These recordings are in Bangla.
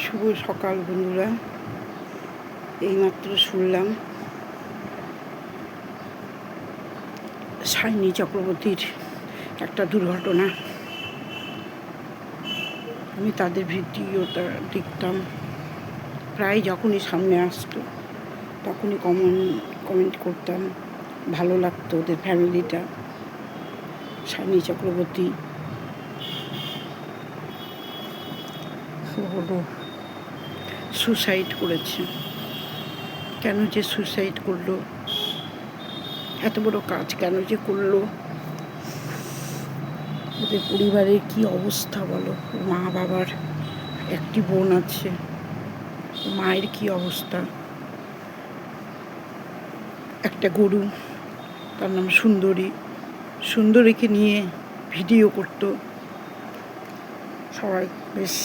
শুভ সকাল বন্ধুরা। এইমাত্র শুনলাম সায়নী চক্রবর্তীর একটা দুর্ঘটনা। আমি তাদের ভিডিওটা দেখতাম প্রায়, যখনই সামনে আসতো তখনই কমেন্ট করতাম। ভালো লাগতো ওদের ফ্যামিলিটা। সায়নী চক্রবর্তী হলো সুসাইড করেছে। কেন যে সুসাইড করলো, এত বড় কাজ কেন যে করলো, ওদের পরিবারের কি অবস্থা বলো। মা বাবার একটি বোন আছে, মায়ের কি অবস্থা। একটা গরু, তার নাম সুন্দরীকে নিয়ে ভিডিও করতো, সবাই বেশ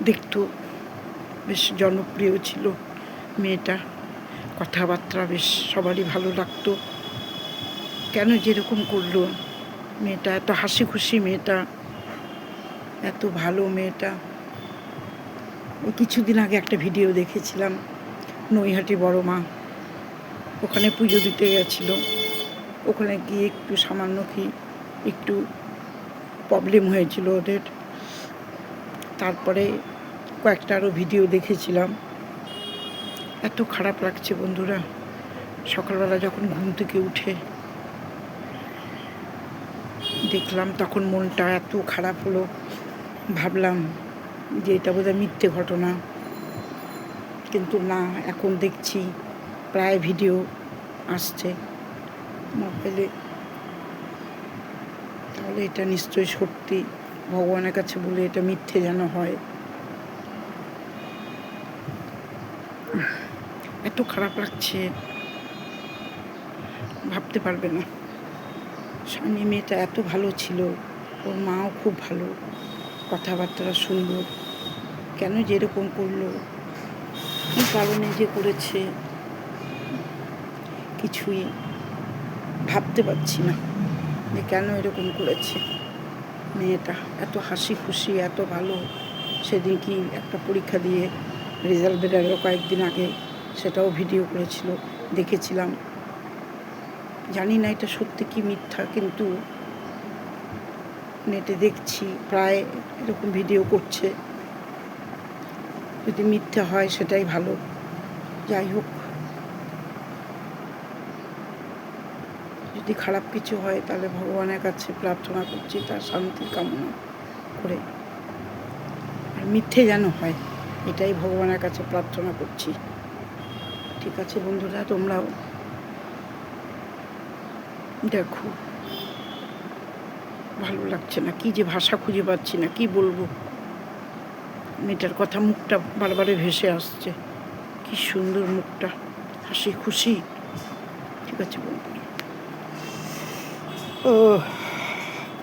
দেখতো, বেশ জনপ্রিয় ছিল মেয়েটা। কথাবার্তা বেশ সবারই ভালো লাগতো। কেন যেরকম করলো মেয়েটা? এত হাসি খুশি মেয়েটা, এত ভালো মেয়েটা। ওই কিছুদিন আগে একটা ভিডিও দেখেছিলাম, নৈহাটি বড় মা, ওখানে পুজো দিতে গেছিল। ওখানে গিয়ে একটু সামান্য একটু প্রবলেম হয়েছিল ওদের। তারপরে কয়েকটা আরও ভিডিও দেখেছিলাম। এত খারাপ লাগছে বন্ধুরা। সকালবেলা যখন ঘুম থেকে উঠে দেখলাম, তখন মনটা এত খারাপ হলো। ভাবলাম যে এটা বোধহয় মিথ্যে ঘটনা, কিন্তু না, এখন দেখছি প্রায় ভিডিও আসছে মোবাইলে। তাহলে এটা নিশ্চয়ই সত্যি। ভগবানের কাছে বলে এটা মিথ্যে যেন হয়। এত খারাপ লাগছে, ভাবতে পারবে না। স্বামী মেয়েটা এত ভালো ছিল, ওর মাও খুব ভালো, কথাবার্তা সুন্দর। কেন যে এরকম করলো, কী কারণে যে করেছে, কিছুই ভাবতে পারছি না যে কেন এরকম করেছে। মেয়েটা এত হাসি খুশি, এত ভালো। সেদিন কি একটা পরীক্ষা দিয়ে রেজাল্ট বেরোলো কয়েকদিন আগে, সেটাও ভিডিও করেছিল, দেখেছিলাম। জানি না এটা সত্যি কি মিথ্যা, কিন্তু নেটে দেখছি প্রায় এরকম ভিডিও করছে। যদি মিথ্যা হয় সেটাই ভালো। যাই হোক, যদি খারাপ কিছু হয় তাহলে ভগবানের কাছে প্রার্থনা করছি তার শান্তির কামনা করে। আর মিথ্যে যেন হয়, এটাই ভগবানের কাছে প্রার্থনা করছি। ঠিক আছে বন্ধুরা, তোমরাও দেখো। ভালো লাগছে না, কি যে ভাষা খুঁজে পাচ্ছি না, কি বলবো। মেয়েটার কথা, মুখটা বারবারে ভেসে আসছে। কি সুন্দর মুখটা, হাসি খুশি। ঠিক আছে বন্ধুরা। ও